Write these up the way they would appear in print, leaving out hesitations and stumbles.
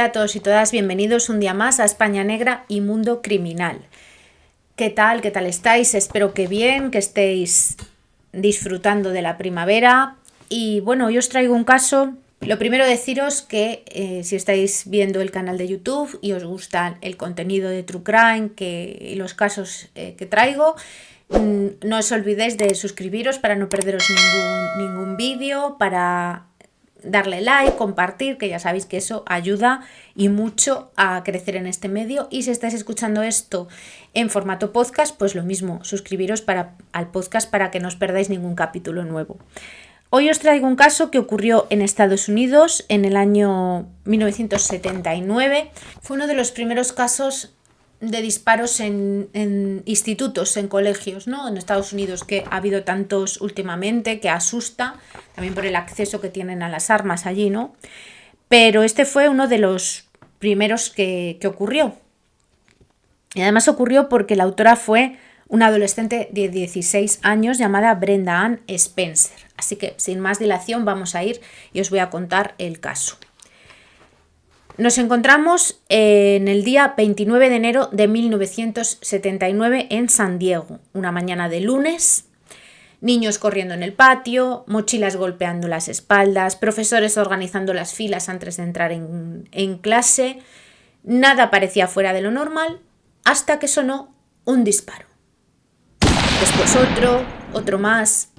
a todos y todas, bienvenidos un día más a España Negra y Mundo Criminal. ¿Qué tal? ¿Qué tal estáis? Espero que bien, que estéis disfrutando de la primavera. Y bueno, hoy os traigo un caso. Lo primero deciros que si estáis viendo el canal de YouTube y os gusta el contenido de True Crime y los casos que traigo, no os olvidéis de suscribiros para no perderos ningún vídeo, para darle like, compartir, que ya sabéis que eso ayuda y mucho a crecer en este medio. Y si estáis escuchando esto en formato podcast, pues lo mismo, suscribiros al podcast para que no os perdáis ningún capítulo nuevo. Hoy os traigo un caso que ocurrió en Estados Unidos en el año 1979. Fue uno de los primeros casos de disparos en institutos, en colegios, ¿no? En Estados Unidos, que ha habido tantos últimamente, que asusta, también por el acceso que tienen a las armas allí, ¿no? Pero este fue uno de los primeros que ocurrió. Y además ocurrió porque la autora fue una adolescente de 16 años llamada Brenda Ann Spencer. Así que, sin más dilación, vamos a ir y os voy a contar el caso. Nos encontramos en el día 29 de enero de 1979 en San Diego, una mañana de lunes. Niños corriendo en el patio, mochilas golpeando las espaldas, profesores organizando las filas antes de entrar en clase. Nada parecía fuera de lo normal hasta que sonó un disparo. Después otro más.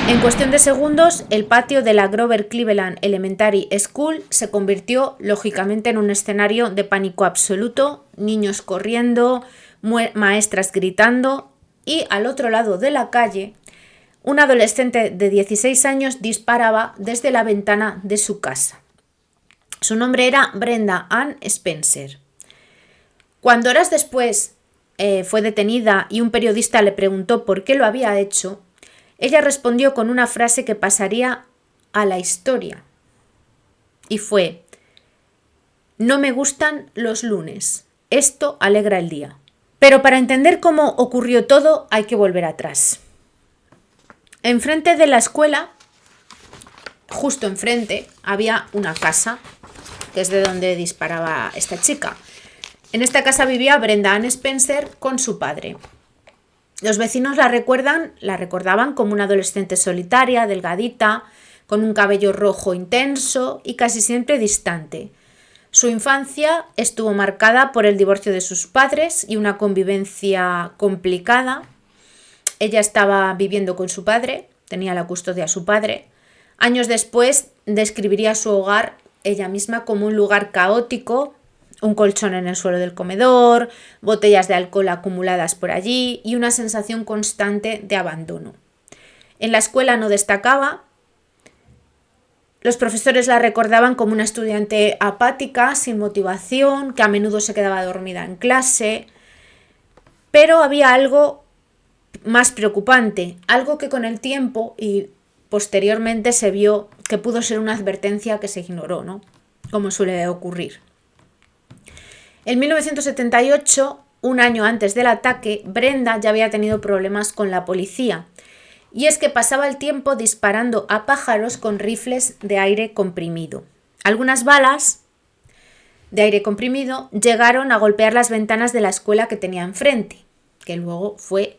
En cuestión de segundos, el patio de la Grover Cleveland Elementary School se convirtió lógicamente en un escenario de pánico absoluto, niños corriendo, maestras gritando y al otro lado de la calle, un adolescente de 16 años disparaba desde la ventana de su casa. Su nombre era Brenda Ann Spencer. Cuando horas después fue detenida y un periodista le preguntó por qué lo había hecho, ella respondió con una frase que pasaría a la historia. Y fue: "No me gustan los lunes. Esto alegra el día". Pero para entender cómo ocurrió todo hay que volver atrás. Enfrente de la escuela, justo enfrente, había una casa, que es de donde disparaba esta chica. En esta casa vivía Brenda Ann Spencer con su padre. Los vecinos la recordaban como una adolescente solitaria, delgadita, con un cabello rojo intenso y casi siempre distante. Su infancia estuvo marcada por el divorcio de sus padres y una convivencia complicada. Ella estaba viviendo con su padre, tenía la custodia a su padre. Años después describiría su hogar ella misma como un lugar caótico, un colchón en el suelo del comedor, botellas de alcohol acumuladas por allí y una sensación constante de abandono. En la escuela no destacaba. Los profesores la recordaban como una estudiante apática, sin motivación, que a menudo se quedaba dormida en clase. Pero había algo más preocupante, algo que con el tiempo y posteriormente se vio que pudo ser una advertencia que se ignoró, ¿no? Como suele ocurrir. En 1978, un año antes del ataque, Brenda ya había tenido problemas con la policía. Y es que pasaba el tiempo disparando a pájaros con rifles de aire comprimido. Algunas balas de aire comprimido llegaron a golpear las ventanas de la escuela que tenía enfrente, que luego fue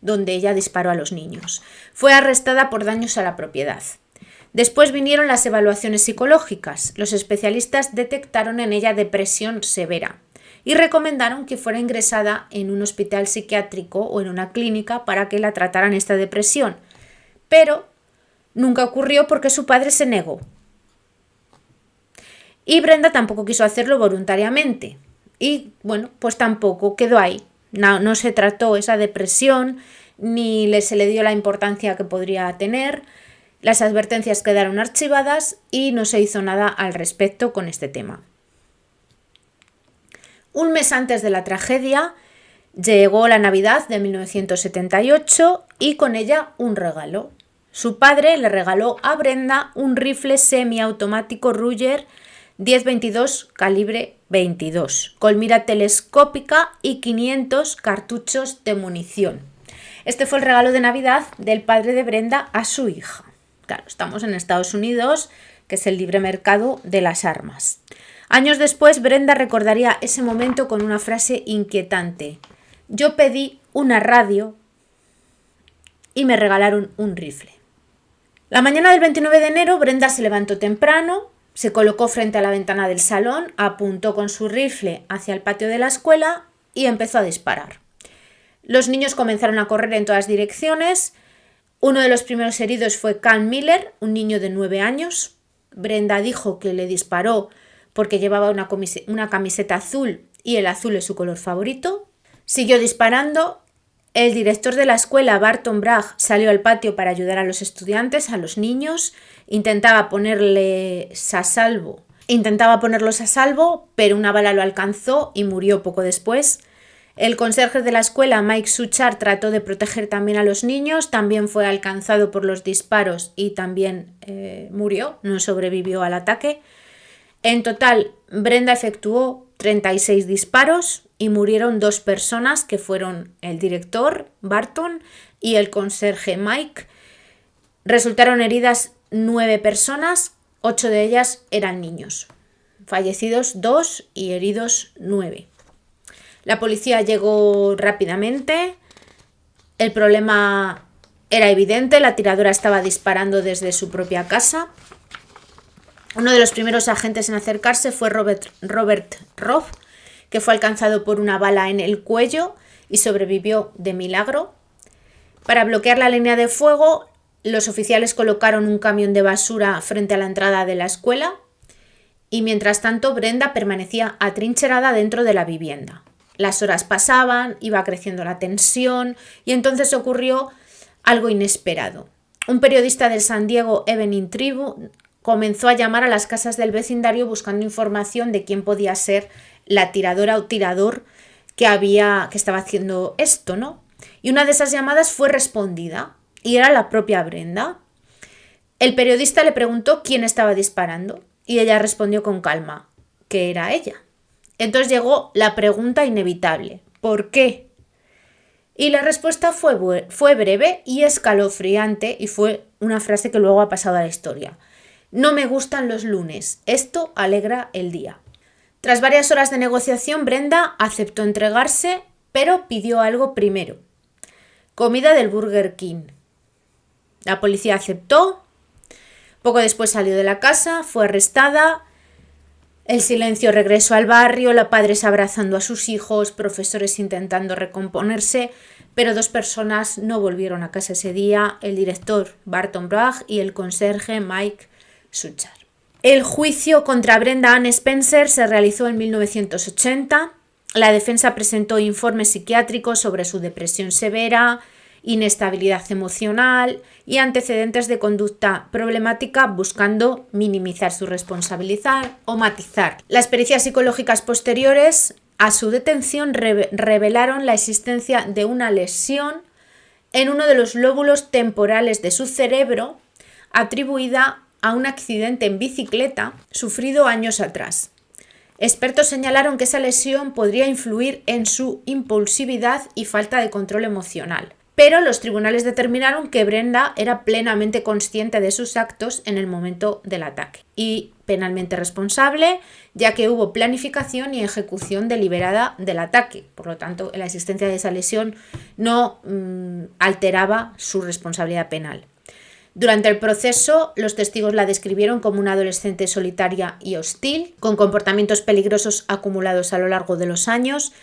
donde ella disparó a los niños. Fue arrestada por daños a la propiedad. Después vinieron las evaluaciones psicológicas. Los especialistas detectaron en ella depresión severa y recomendaron que fuera ingresada en un hospital psiquiátrico o en una clínica para que la trataran esta depresión. Pero nunca ocurrió porque su padre se negó. Y Brenda tampoco quiso hacerlo voluntariamente. Y bueno, pues tampoco quedó ahí. No se trató esa depresión, ni se le dio la importancia que podría tener. Las advertencias quedaron archivadas y no se hizo nada al respecto con este tema. Un mes antes de la tragedia llegó la Navidad de 1978 y con ella un regalo. Su padre le regaló a Brenda un rifle semiautomático Ruger 10-22 calibre 22, con mira telescópica y 500 cartuchos de munición. Este fue el regalo de Navidad del padre de Brenda a su hija. Claro, estamos en Estados Unidos, que es el libre mercado de las armas. Años después, Brenda recordaría ese momento con una frase inquietante. Yo pedí una radio y me regalaron un rifle. La mañana del 29 de enero, Brenda se levantó temprano, se colocó frente a la ventana del salón, apuntó con su rifle hacia el patio de la escuela y empezó a disparar. Los niños comenzaron a correr en todas direcciones. Uno de los primeros heridos fue Cal Miller, un niño de 9 años. Brenda dijo que le disparó porque llevaba una camiseta azul y el azul es su color favorito. Siguió disparando. El director de la escuela, Barton Bragg, salió al patio para ayudar a los estudiantes, a los niños. Intentaba ponerlos a salvo, pero una bala lo alcanzó y murió poco después. El conserje de la escuela, Mike Suchard, trató de proteger también a los niños. También fue alcanzado por los disparos y también murió, no sobrevivió al ataque. En total, Brenda efectuó 36 disparos y murieron 2 personas, que fueron el director, Barton, y el conserje, Mike. Resultaron heridas 9 personas, 8 de ellas eran niños. Fallecidos 2 y heridos 9. La policía llegó rápidamente. El problema era evidente, la tiradora estaba disparando desde su propia casa. Uno de los primeros agentes en acercarse fue Robert Roth, que fue alcanzado por una bala en el cuello y sobrevivió de milagro. Para bloquear la línea de fuego, los oficiales colocaron un camión de basura frente a la entrada de la escuela y mientras tanto Brenda permanecía atrincherada dentro de la vivienda. Las horas pasaban, iba creciendo la tensión y entonces ocurrió algo inesperado. Un periodista del San Diego Evening Tribune comenzó a llamar a las casas del vecindario buscando información de quién podía ser la tiradora o tirador que estaba haciendo esto, ¿no? Y una de esas llamadas fue respondida y era la propia Brenda. El periodista le preguntó quién estaba disparando y ella respondió con calma que era ella. Entonces llegó la pregunta inevitable: ¿por qué? Y la respuesta fue breve y escalofriante y fue una frase que luego ha pasado a la historia. No me gustan los lunes, esto alegra el día. Tras varias horas de negociación, Brenda aceptó entregarse, pero pidió algo primero: comida del Burger King. La policía aceptó. Poco después salió de la casa, fue arrestada. El silencio regresó al barrio, los padres abrazando a sus hijos, profesores intentando recomponerse, pero 2 personas no volvieron a casa ese día: el director Barton Bragg y el conserje Mike Suchard. El juicio contra Brenda Ann Spencer se realizó en 1980. La defensa presentó informes psiquiátricos sobre su depresión severa, inestabilidad emocional y antecedentes de conducta problemática, buscando minimizar su responsabilidad o matizar. Las pericias psicológicas posteriores a su detención revelaron la existencia de una lesión en uno de los lóbulos temporales de su cerebro atribuida a un accidente en bicicleta sufrido años atrás. Expertos señalaron que esa lesión podría influir en su impulsividad y falta de control emocional. Pero los tribunales determinaron que Brenda era plenamente consciente de sus actos en el momento del ataque y penalmente responsable, ya que hubo planificación y ejecución deliberada del ataque. Por lo tanto, la existencia de esa lesión no alteraba su responsabilidad penal. Durante el proceso, los testigos la describieron como una adolescente solitaria y hostil, con comportamientos peligrosos acumulados a lo largo de los años.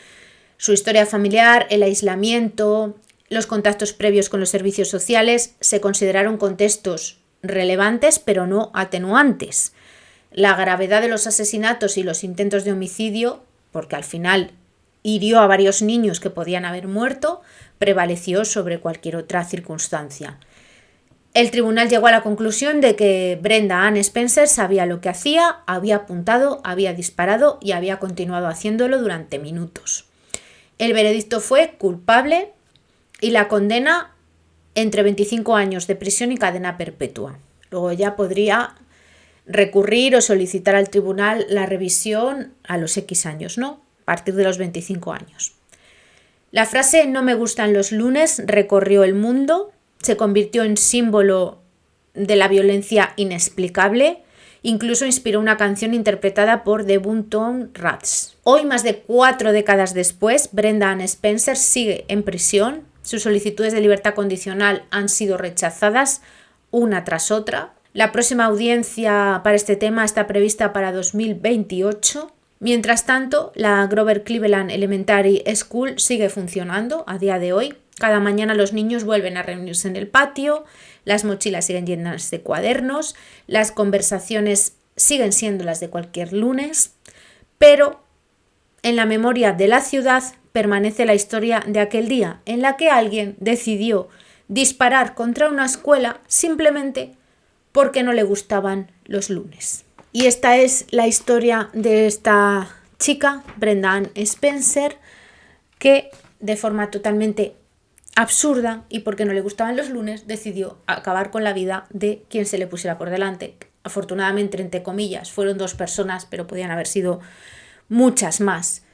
Su historia familiar, el aislamiento, los contactos previos con los servicios sociales se consideraron contextos relevantes pero no atenuantes. La gravedad de los asesinatos y los intentos de homicidio, porque al final hirió a varios niños que podían haber muerto, prevaleció sobre cualquier otra circunstancia. El tribunal llegó a la conclusión de que Brenda Ann Spencer sabía lo que hacía, había apuntado, había disparado y había continuado haciéndolo durante minutos. El veredicto fue culpable y la condena entre 25 años de prisión y cadena perpetua. Luego ya podría recurrir o solicitar al tribunal la revisión a los X años, ¿no? A partir de los 25 años. La frase "no me gustan los lunes" recorrió el mundo, se convirtió en símbolo de la violencia inexplicable Incluso inspiró una canción interpretada por The Boomtown Rats. Hoy, más de 4 décadas después, Brenda Ann Spencer sigue en prisión. Sus solicitudes de libertad condicional han sido rechazadas una tras otra. La próxima audiencia para este tema está prevista para 2028. Mientras tanto, la Grover Cleveland Elementary School sigue funcionando a día de hoy. Cada mañana los niños vuelven a reunirse en el patio, las mochilas siguen llenas de cuadernos, las conversaciones siguen siendo las de cualquier lunes, pero en la memoria de la ciudad permanece la historia de aquel día en la que alguien decidió disparar contra una escuela simplemente porque no le gustaban los lunes. Y esta es la historia de esta chica, Brenda Ann Spencer, que de forma totalmente absurda y porque no le gustaban los lunes decidió acabar con la vida de quien se le pusiera por delante. Afortunadamente, entre comillas, fueron 2 personas, pero podían haber sido muchas más.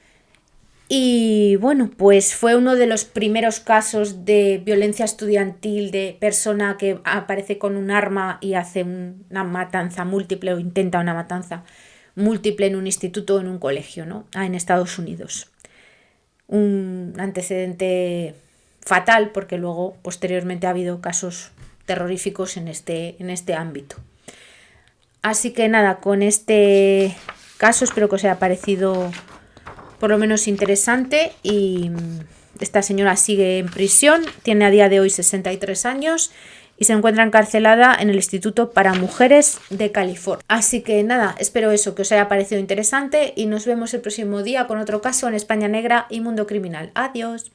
Y bueno, pues fue uno de los primeros casos de violencia estudiantil, de persona que aparece con un arma y hace una matanza múltiple o intenta una matanza múltiple en un instituto o en un colegio, ¿no? En Estados Unidos. Un antecedente fatal porque luego posteriormente ha habido casos terroríficos en este ámbito. Así que nada, con este caso espero que os haya parecido por lo menos interesante. Y esta señora sigue en prisión, tiene a día de hoy 63 años y se encuentra encarcelada en el Instituto para Mujeres de California. Así que nada, espero eso, que os haya parecido interesante y nos vemos el próximo día con otro caso en España Negra y Mundo Criminal. Adiós.